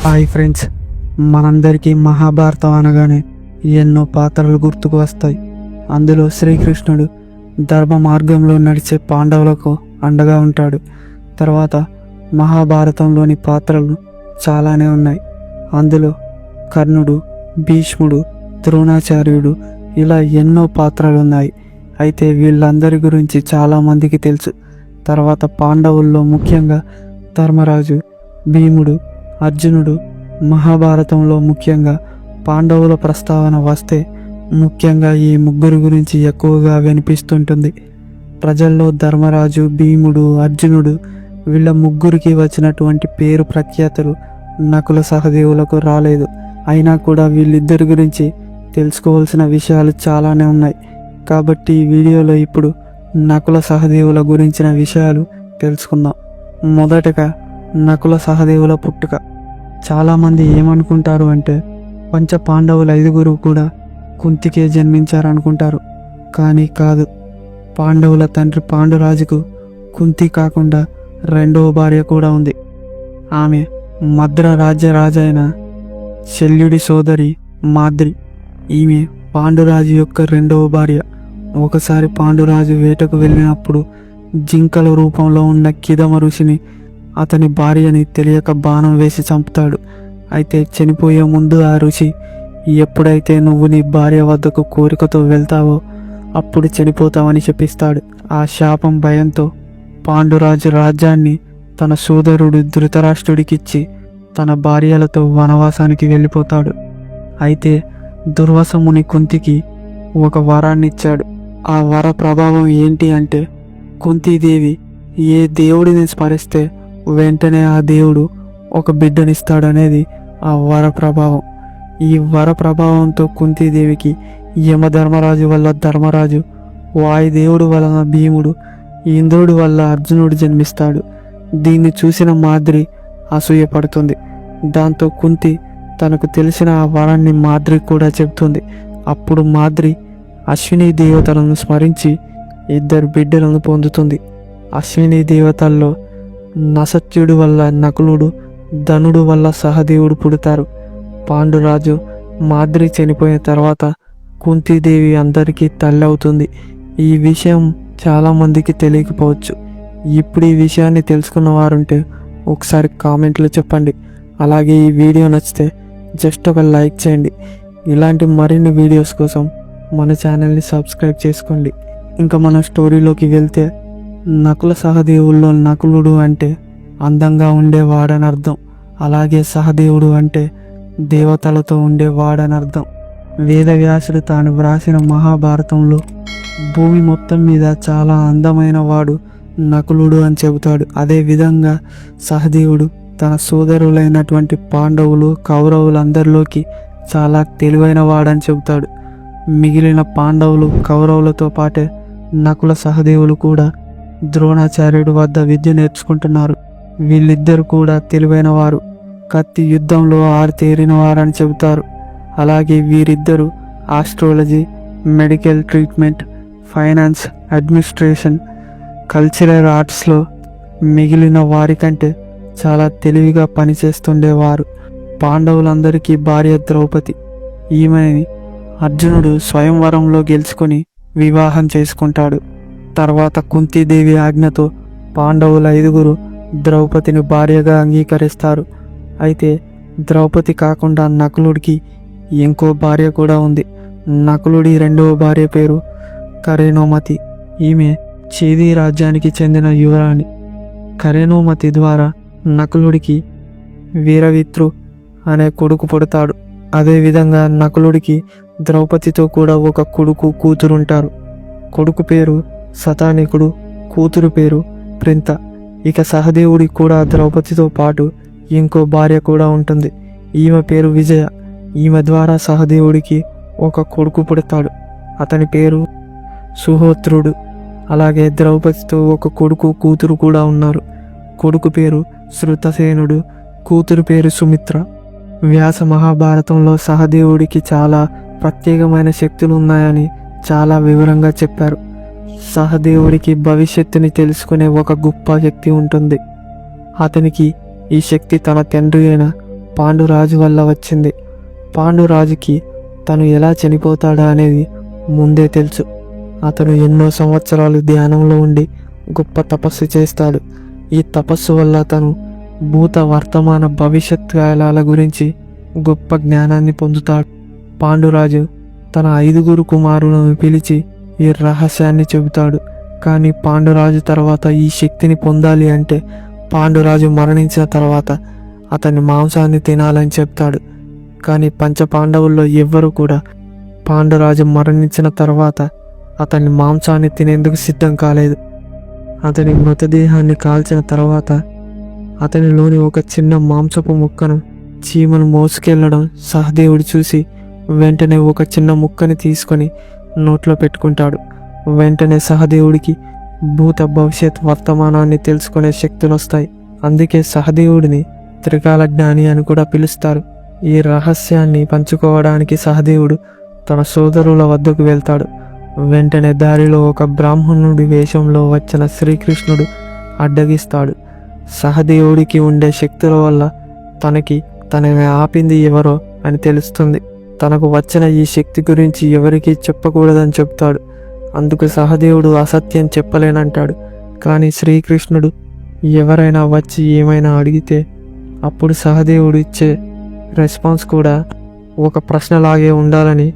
Hi friends, మనందరికీ మహాభారతం అనగానే ఎన్నో పాత్రలు గుర్తుకు వస్తాయి. అందులో శ్రీకృష్ణుడు ధర్మ మార్గంలో నడిచే పాండవులకు అండగా ఉంటాడు. తర్వాత మహాభారతంలోని పాత్రలు చాలానే ఉన్నాయి. అందులో కర్ణుడు, భీష్ముడు, ద్రోణాచార్యుడు ఇలా ఎన్నో పాత్రలు ఉన్నాయి. అయితే వీళ్ళందరి గురించి చాలామందికి తెలుసు. తర్వాత పాండవుల్లో ముఖ్యంగా ధర్మరాజు, భీముడు, అర్జునుడు. మహాభారతంలో ముఖ్యంగా పాండవుల ప్రస్తావన వస్తే ముఖ్యంగా ఈ ముగ్గురు గురించి ఎక్కువగా వినిపిస్తుంటుంది. ప్రజల్లో ధర్మరాజు, భీముడు, అర్జునుడు వీళ్ళ ముగ్గురికి వచ్చినటువంటి పేరు ప్రఖ్యాతులు నకుల సహదేవులకు రాలేదు. అయినా కూడా వీళ్ళిద్దరి గురించి తెలుసుకోవాల్సిన విషయాలు చాలానే ఉన్నాయి. కాబట్టి ఈ వీడియోలో ఇప్పుడు నకుల సహదేవుల గురించిన విషయాలు తెలుసుకుందాం. మొదటగా నకుల సహదేవుల పుట్టుక. చాలామంది ఏమనుకుంటారు అంటే పంచ పాండవుల 5గురు కూడా కుంతికే జన్మించారనుకుంటారు. కానీ కాదు. పాండవుల తండ్రి పాండురాజుకు కుంతి కాకుండా రెండవ భార్య కూడా ఉంది. ఆమె మద్ర రాజ్య రాజైన శల్యుడి సోదరి మాద్రి. ఈమె పాండురాజు యొక్క రెండవ భార్య. ఒకసారి పాండురాజు వేటకు వెళ్ళినప్పుడు జింకల రూపంలో ఉన్న కిదమ ఋషిని, అతని భార్యని తెలియక బాణం వేసి చంపుతాడు. అయితే చనిపోయే ముందు ఆ ఋషి, ఎప్పుడైతే నువ్వు నీ భార్య వద్దకు కోరికతో వెళ్తావో అప్పుడు చనిపోతావని శపిస్తాడు. ఆ శాపం భయంతో పాండురాజు రాజ్యాన్ని తన సోదరుడు ధృతరాష్ట్రుడికిచ్చి తన భార్యలతో వనవాసానికి వెళ్ళిపోతాడు. అయితే దుర్వాసముని కుంతికి ఒక వరాన్నిచ్చాడు. ఆ వర ప్రభావం ఏంటి అంటే కుంతీదేవి ఏ దేవుడిని స్మరిస్తే వెంటనే ఆ దేవుడు ఒక బిడ్డనిస్తాడనేది ఆ వర ప్రభావం. ఈ వర ప్రభావంతో కుంతీదేవికి యమధర్మరాజు వల్ల ధర్మరాజు, వాయుదేవుడు వలన భీముడు, ఇంద్రుడి వల్ల అర్జునుడు జన్మిస్తాడు. దీన్ని చూసిన మాద్రి అసూయపడుతుంది. దాంతో కుంతి తనకు తెలిసిన ఆ వరాన్ని మాద్రి కూడా చెబుతుంది. అప్పుడు మాద్రి అశ్విని దేవతలను స్మరించి 2 బిడ్డలను పొందుతుంది. అశ్విని దేవతల్లో నసత్యుడు వల్ల నకులుడు, ధనుడు వల్ల సహదేవుడు పుడతారు. పాండురాజు మాద్రి చనిపోయిన తర్వాత కుంతీదేవి అందరికీ తల్లి అవుతుంది. ఈ విషయం చాలామందికి తెలియకపోవచ్చు. ఇప్పుడు ఈ విషయాన్ని తెలుసుకున్న వారుంటే ఒకసారి కామెంట్లో చెప్పండి. అలాగే ఈ వీడియో నచ్చితే జస్ట్ ఒక లైక్ చేయండి. ఇలాంటి మరిన్ని వీడియోస్ కోసం మన ఛానల్ని సబ్స్క్రైబ్ చేసుకోండి. ఇంకా మన స్టోరీలోకి వెళ్తే నకుల సహదేవుల్లో నకులుడు అంటే అందంగా ఉండేవాడని అర్థం. అలాగే సహదేవుడు అంటే దేవతలతో ఉండేవాడని అర్థం. వేదవ్యాసుడు తాను వ్రాసిన మహాభారతంలో భూమి మొత్తం మీద చాలా అందమైన వాడు నకులుడు అని చెబుతాడు. అదేవిధంగా సహదేవుడు తన సోదరులైనటువంటి పాండవులు, కౌరవులందరిలోకి చాలా తెలివైన వాడని చెబుతాడు. మిగిలిన పాండవులు, కౌరవులతో పాటే నకుల సహదేవులు కూడా ద్రోణాచార్యుడి వద్ద విద్య నేర్చుకుంటున్నారు. వీళ్ళిద్దరు కూడా తెలివైన వారు, కత్తి యుద్ధంలో ఆరితేరిన వారని చెబుతారు. అలాగే వీరిద్దరూ astrology, medical treatment, finance, administration, cultural ఆర్ట్స్లో మిగిలిన వారికంటే చాలా తెలివిగా పనిచేస్తుండేవారు. పాండవులందరికీ భార్య ద్రౌపది. ఈమెని అర్జునుడు స్వయంవరంలో గెలుచుకొని వివాహం చేసుకుంటాడు. తర్వాత కుంతీదేవి ఆజ్ఞతో పాండవుల 5గురు ద్రౌపదిని భార్యగా అంగీకరిస్తారు. అయితే ద్రౌపది కాకుండా నకులుడికి ఇంకో భార్య కూడా ఉంది. నకులుడి రెండవ భార్య పేరు కరేణోమతి. ఈమె చేది రాజ్యానికి చెందిన యువరాణి. కరేణోమతి ద్వారా నకులుడికి వీరవిత్రు అనే కొడుకు పుడతాడు. అదేవిధంగా నకులుడికి ద్రౌపదితో కూడా ఒక కొడుకు, కూతురుంటారు. కొడుకు పేరు శతానీకుడు, కూతురు పేరు ప్రింత. ఇక సహదేవుడికి కూడా ద్రౌపదితో పాటు ఇంకో భార్య కూడా ఉంటుంది. ఈమె పేరు విజయ. ఈమె ద్వారా సహదేవుడికి ఒక కొడుకు పుడతాడు. అతని పేరు సుహోత్రుడు. అలాగే ద్రౌపదితో ఒక కొడుకు, కూతురు కూడా ఉన్నారు. కొడుకు పేరు శృతసేనుడు, కూతురు పేరు సుమిత్ర. వ్యాస మహాభారతంలో సహదేవుడికి చాలా ప్రత్యేకమైన శక్తులు ఉన్నాయని చాలా వివరంగా చెప్పారు. సహదేవుడికి భవిష్యత్తుని తెలుసుకునే ఒక గొప్ప శక్తి ఉంటుంది. అతనికి ఈ శక్తి తన తండ్రి అయిన పాండురాజు వల్ల వచ్చింది. పాండురాజుకి తను ఎలా చనిపోతాడా అనేది ముందే తెలుసు. అతను ఎన్నో సంవత్సరాలు ధ్యానంలో ఉండి గొప్ప తపస్సు చేస్తాడు. ఈ తపస్సు వల్ల తను భూత వర్తమాన భవిష్యత్ కాలాల గురించి గొప్ప జ్ఞానాన్ని పొందుతాడు. పాండురాజు తన 5 కుమారులను పిలిచి ఈ రహస్యాన్ని చెబుతాడు. కానీ పాండురాజు తర్వాత ఈ శక్తిని పొందాలి అంటే పాండురాజు మరణించిన తర్వాత అతని మాంసాన్ని తినాలని చెప్తాడు. కానీ పంచపాండవుల్లో ఎవ్వరూ కూడా పాండురాజు మరణించిన తర్వాత అతని మాంసాన్ని తినేందుకు సిద్ధం కాలేదు. అతని మృతదేహాన్ని కాల్చిన తర్వాత అతనిలోని ఒక చిన్న మాంసపు ముక్కను చీమను మోసుకెళ్లడం సహదేవుడు చూసి వెంటనే ఒక చిన్న ముక్కని తీసుకొని నోట్లో పెట్టుకుంటాడు. వెంటనే సహదేవుడికి భూత భవిష్యత్ వర్తమానాన్ని తెలుసుకునే శక్తులు వస్తాయి. అందుకే సహదేవుడిని త్రికాల జ్ఞాని అని కూడా పిలుస్తారు. ఈ రహస్యాన్ని పంచుకోవడానికి సహదేవుడు తన సోదరుల వద్దకు వెళ్తాడు. వెంటనే దారిలో ఒక బ్రాహ్మణుడి వేషంలో వచ్చిన శ్రీకృష్ణుడు అడ్డగిస్తాడు. సహదేవుడికి ఉండే శక్తుల వల్ల తనని ఆపింది ఎవరో అని తెలుస్తుంది. తనకు వచ్చిన ఈ శక్తి గురించి ఎవరికీ చెప్పకూడదని చెప్తాడు. అందుకు సహదేవుడు అసత్యం చెప్పలేనంటాడు. కానీ శ్రీకృష్ణుడు ఎవరైనా వచ్చి ఏమైనా అడిగితే అప్పుడు సహదేవుడు ఇచ్చే రెస్పాన్స్ కూడా ఒక ప్రశ్నలాగే ఉండాలని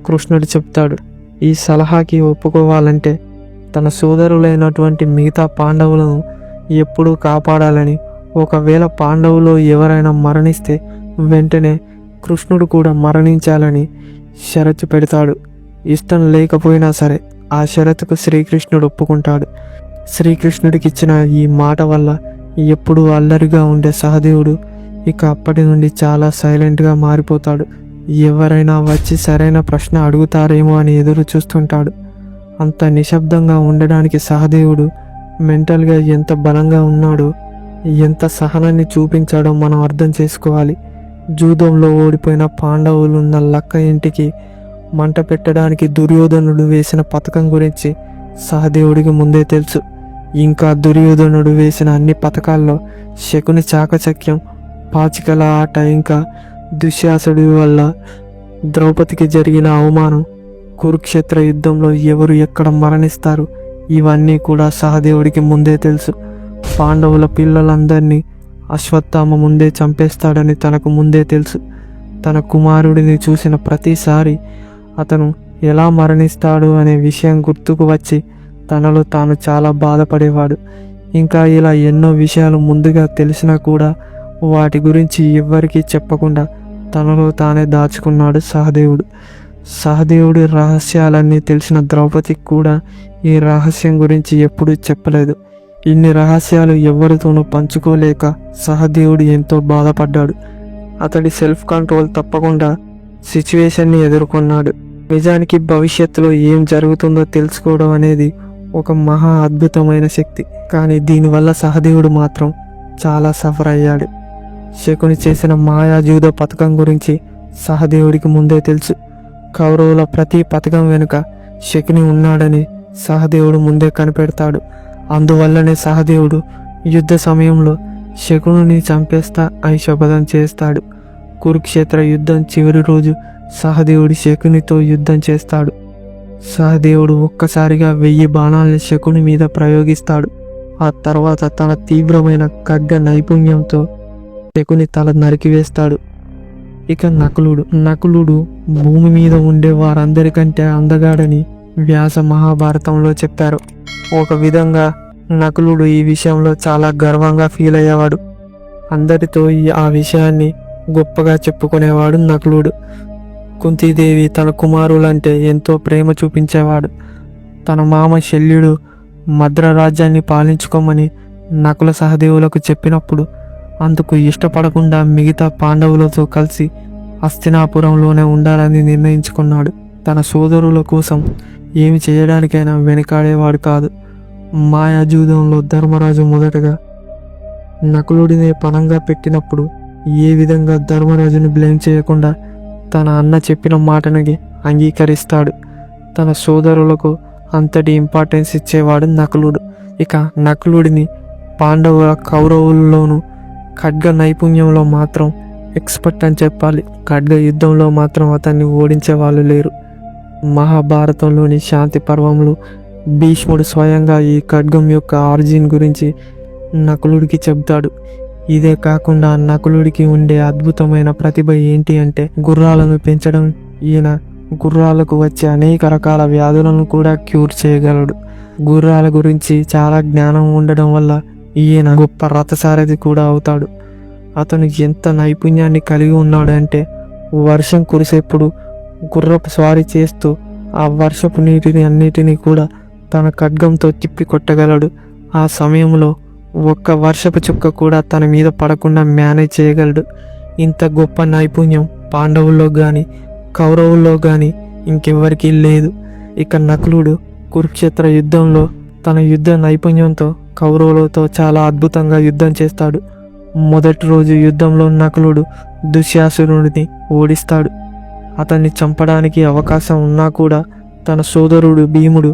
కృష్ణుడు చెప్తాడు. ఈ సలహాకి ఒప్పుకోవాలంటే తన సోదరులైనటువంటి మిగతా పాండవులను ఎప్పుడూ కాపాడాలని, ఒకవేళ పాండవులో ఎవరైనా మరణిస్తే వెంటనే కృష్ణుడు కూడా మరణించాలని షరతు పెడతాడు. ఇష్టం లేకపోయినా సరే ఆ షరతుకు శ్రీకృష్ణుడు ఒప్పుకుంటాడు. శ్రీకృష్ణుడికి ఇచ్చిన ఈ మాట వల్ల ఎప్పుడూ అల్లరిగా ఉండే సహదేవుడు ఇక అప్పటి నుండి చాలా సైలెంట్గా మారిపోతాడు. ఎవరైనా వచ్చి సరైన ప్రశ్న అడుగుతారేమో అని ఎదురు చూస్తుంటాడు. అంత నిశ్శబ్దంగా ఉండడానికి సహదేవుడు మెంటల్గా ఎంత బలంగా ఉన్నాడో, ఎంత సహనాన్ని చూపించాడో మనం అర్థం చేసుకోవాలి. జూదంలో ఓడిపోయిన పాండవులున్న లక్క ఇంటికి మంట పెట్టడానికి దుర్యోధనుడు వేసిన పథకం గురించి సహదేవుడికి ముందే తెలుసు. ఇంకా దుర్యోధనుడు వేసిన అన్ని పథకాల్లో శకుని చాకచక్యం, పాచికల ఆట, ఇంకా దుశ్శాసుడి వల్ల ద్రౌపదికి జరిగిన అవమానం, కురుక్షేత్ర యుద్ధంలో ఎవరు ఎక్కడ మరణిస్తారు, ఇవన్నీ కూడా సహదేవుడికి ముందే తెలుసు. పాండవుల పిల్లలందరినీ అశ్వత్థామ ముందే చంపేస్తాడని తనకు ముందే తెలుసు. తన కుమారుడిని చూసిన ప్రతిసారి అతను ఎలా మరణిస్తాడు అనే విషయం గుర్తుకు వచ్చి తనలో తాను చాలా బాధపడేవాడు. ఇంకా ఇలా ఎన్నో విషయాలు ముందుగా తెలిసినా కూడా వాటి గురించి ఎవ్వరికీ చెప్పకుండా తనలో తానే దాచుకున్నాడు సహదేవుడు. సహదేవుడి రహస్యాలన్నీ తెలిసిన ద్రౌపదికి కూడా ఈ రహస్యం గురించి ఎప్పుడూ చెప్పలేదు. ఇన్ని రహస్యాలు ఎవరితోనూ పంచుకోలేక సహదేవుడు ఎంతో బాధపడ్డాడు. అతడి సెల్ఫ్ కంట్రోల్ తప్పకుండా సిచ్యువేషన్ని ఎదుర్కొన్నాడు. నిజానికి భవిష్యత్తులో ఏం జరుగుతుందో తెలుసుకోవడం అనేది ఒక మహా అద్భుతమైన శక్తి. కానీ దీనివల్ల సహదేవుడు మాత్రం చాలా సఫర్ అయ్యాడు. శకుని చేసిన మాయాజూద పథకం గురించి సహదేవుడికి ముందే తెలుసు. కౌరవుల ప్రతి పథకం వెనుక శకుని ఉన్నాడని సహదేవుడు ముందే కనిపెడతాడు. అందువల్లనే సహదేవుడు యుద్ధ సమయంలో శకుని చంపేస్తా అని శపథం చేస్తాడు. కురుక్షేత్ర యుద్ధం చివరి రోజు సహదేవుడు శకునితో యుద్ధం చేస్తాడు. సహదేవుడు ఒక్కసారిగా 1000 బాణాలని శకుని మీద ప్రయోగిస్తాడు. ఆ తర్వాత తన తీవ్రమైన ఖడ్గ నైపుణ్యంతో శకుని తల నరికివేస్తాడు. ఇక నకులుడు భూమి మీద ఉండే వారందరికంటే అందగాడని వ్యాస మహాభారతంలో చెప్పారు. ఒక విధంగా నకులుడు ఈ విషయంలో చాలా గర్వంగా ఫీల్ అయ్యేవాడు. అందరితో ఆ విషయాన్ని గొప్పగా చెప్పుకునేవాడు నకులుడు. కుంతీదేవి తన కుమారులంటే ఎంతో ప్రేమ చూపించేవాడు. తన మామ శల్యుడు మద్ర రాజ్యాన్ని పాలించుకోమని నకుల సహదేవులకు చెప్పినప్పుడు అందుకు ఇష్టపడకుండా మిగతా పాండవులతో కలిసి హస్తినాపురంలోనే ఉండాలని నిర్ణయించుకున్నాడు. తన సోదరుల కోసం ఏమి చేయడానికైనా వెనకాడేవాడు కాదు. మాయాజూదంలో ధర్మరాజు మొదటగా నకులుడినే పణంగా పెట్టినప్పుడు ఏ విధంగా ధర్మరాజుని బ్లేమ్ చేయకుండా తన అన్న చెప్పిన మాటనికి అంగీకరిస్తాడు. తన సోదరులకు అంతటి ఇంపార్టెన్స్ ఇచ్చేవాడు నకులుడు. ఇక నకులుడిని కౌరవుల్లోనూ ఖడ్గ నైపుణ్యంలో మాత్రం ఎక్స్పర్ట్ అని చెప్పాలి. ఖడ్గ యుద్ధంలో మాత్రం అతన్ని ఓడించే వాళ్ళు లేరు. మహాభారతంలోని శాంతి పర్వంలో భీష్ముడు స్వయంగా ఈ ఖడ్గం యొక్క ఆరిజిన్ గురించి నకులుడికి చెబుతాడు. ఇదే కాకుండా నకులుడికి ఉండే అద్భుతమైన ప్రతిభ ఏంటి అంటే గుర్రాలను పెంచడం. ఈయన గుర్రాలకు వచ్చే అనేక రకాల వ్యాధులను కూడా క్యూర్ చేయగలడు. గుర్రాల గురించి చాలా జ్ఞానం ఉండడం వల్ల ఈయన గొప్ప రథసారథి కూడా అవుతాడు. అతను ఎంత నైపుణ్యాన్ని కలిగి ఉన్నాడు అంటే వర్షం కురిసేప్పుడు గుర్రపు స్వారీ చేస్తూ ఆ వర్షపు నీటిని అన్నిటినీ కూడా తన ఖడ్గంతో తిప్పి కొట్టగలడు. ఆ సమయంలో ఒక్క వర్షపు చుక్క కూడా తన మీద పడకుండా మేనేజ్ చేయగలడు. ఇంత గొప్ప నైపుణ్యం పాండవుల్లో కానీ కౌరవుల్లో కానీ ఇంకెవ్వరికీ లేదు. ఇక నకులుడు కురుక్షేత్ర యుద్ధంలో తన యుద్ధ నైపుణ్యంతో కౌరవులతో చాలా అద్భుతంగా యుద్ధం చేస్తాడు. మొదటి రోజు యుద్ధంలో నకులుడు దుశ్శాసనుడిని ఓడిస్తాడు. అతన్ని చంపడానికి అవకాశం ఉన్నా కూడా తన సోదరుడు భీముడు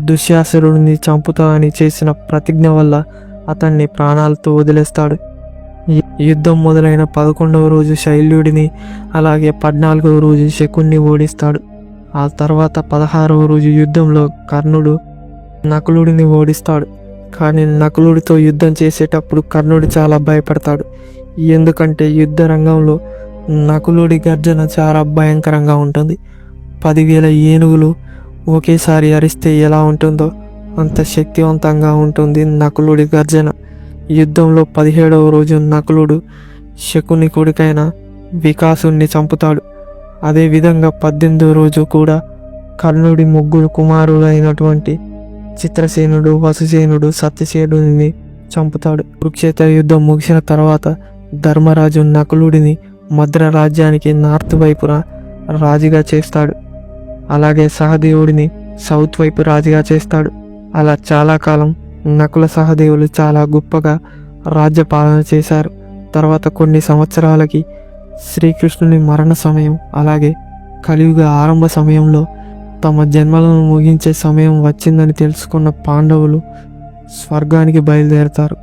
దుశ్శాసనుడిని చంపుతా అని చేసిన ప్రతిజ్ఞ వల్ల అతన్ని ప్రాణాలతో వదిలేస్తాడు. యుద్ధం మొదలైన 11వ రోజు శైల్యుడిని అలాగే 14వ రోజు శకుణ్ణి ఓడిస్తాడు. ఆ తర్వాత 16వ రోజు యుద్ధంలో కర్ణుడు నకులుడిని ఓడిస్తాడు. కానీ నకులుడితో యుద్ధం చేసేటప్పుడు కర్ణుడు చాలా భయపడతాడు. ఎందుకంటే యుద్ధ రంగంలో నకులుడి గర్జన చాలా భయంకరంగా ఉంటుంది. 10,000 ఏనుగులు ఒకేసారి అరిస్తే ఎలా ఉంటుందో అంత శక్తివంతంగా ఉంటుంది నకులుడి గర్జన. యుద్ధంలో 17వ రోజు నకులుడు శకుని కొడుకైన వికాసుని చంపుతాడు. అదేవిధంగా 18వ రోజు కూడా కర్ణుడి ముగ్గురు కుమారులైనటువంటి చిత్రసేనుడు, వసుసేనుడు, సత్యసేనుడిని చంపుతాడు. కురుక్షేత్ర యుద్ధం ముగిసిన తర్వాత ధర్మరాజు నకులుడిని మద్ర రాజ్యానికి నార్త్ వైపున రాజుగా చేస్తాడు. అలాగే సహదేవుడిని సౌత్ వైపు రాజుగా చేస్తాడు. అలా చాలా కాలం నకుల సహదేవులు చాలా గొప్పగా రాజ్య పాలన చేశారు. తర్వాత కొన్ని సంవత్సరాలకి శ్రీకృష్ణుని మరణ సమయం అలాగే కలియుగ ఆరంభ సమయంలో తమ జన్మలను ముగించే సమయం వచ్చిందని తెలుసుకున్న పాండవులు స్వర్గానికి బయలుదేరతారు.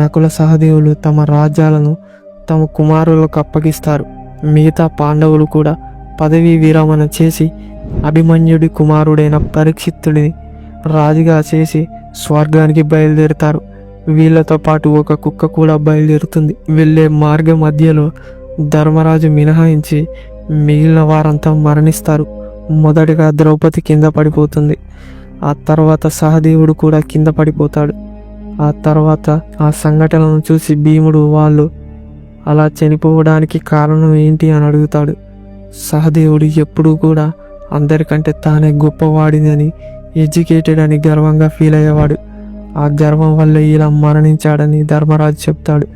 నకుల సహదేవులు తమ రాజ్యాలను తమ కుమారులకు అప్పగిస్తారు. మిగతా పాండవులు కూడా పదవీ విరమణ చేసి అభిమన్యుడి కుమారుడైన పరీక్షిత్తుడిని రాజుగా చేసి స్వర్గానికి బయలుదేరుతారు. వీళ్ళతో పాటు ఒక కుక్క కూడా బయలుదేరుతుంది. వెళ్ళే మార్గ మధ్యలో ధర్మరాజు మినహాయించి మిగిలిన వారంతా మరణిస్తారు. మొదటిగా ద్రౌపది కింద పడిపోతుంది. ఆ తర్వాత సహదేవుడు కూడా కింద పడిపోతాడు. ఆ తర్వాత ఆ సంఘటనను చూసి భీముడు వాళ్ళు అలా చనిపోవడానికి కారణం ఏంటి అని అడుగుతాడు. సహదేవుడు ఎప్పుడూ కూడా అందరికంటే తానే గొప్పవాడిని, ఎడ్యుకేటెడ్ అని గర్వంగా ఫీల్ అయ్యేవాడు. ఆ గర్వం వల్ల ఇలా మరణించాడని ధర్మరాజు చెప్తాడు.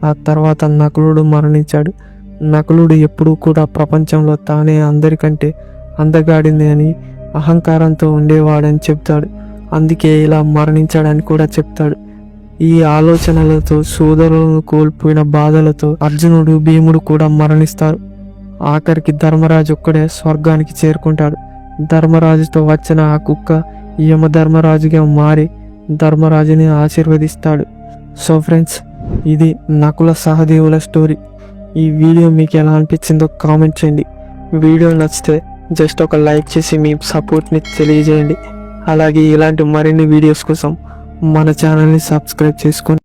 ఆ తర్వాత నకులుడు మరణించాడు. నకులుడు ఎప్పుడూ కూడా ప్రపంచంలో తానే అందరికంటే అందగాడింది అని అహంకారంతో ఉండేవాడని చెప్తాడు. అందుకే ఇలా మరణించాడని కూడా చెప్తాడు. ఈ ఆలోచనలతో సోదరులను కోల్పోయిన బాధలతో అర్జునుడు, భీముడు కూడా మరణిస్తారు. ఆఖరికి ధర్మరాజు ఒక్కడే స్వర్గానికి చేరుకుంటాడు. ధర్మరాజుతో వచ్చిన ఆ కుక్క యమధర్మరాజుగా మారి ధర్మరాజుని ఆశీర్వదిస్తాడు. సో ఫ్రెండ్స్, ఇది నకుల సహదేవుల స్టోరీ. ఈ వీడియో మీకు ఎలా అనిపించిందో కామెంట్ చేయండి. వీడియో నచ్చితే జస్ట్ ఒక లైక్ చేసి మీ సపోర్ట్ని తెలియజేయండి. అలాగే ఇలాంటి మరిన్ని వీడియోస్ కోసం మన ఛానల్ని సబ్స్క్రైబ్ చేసుకోండి.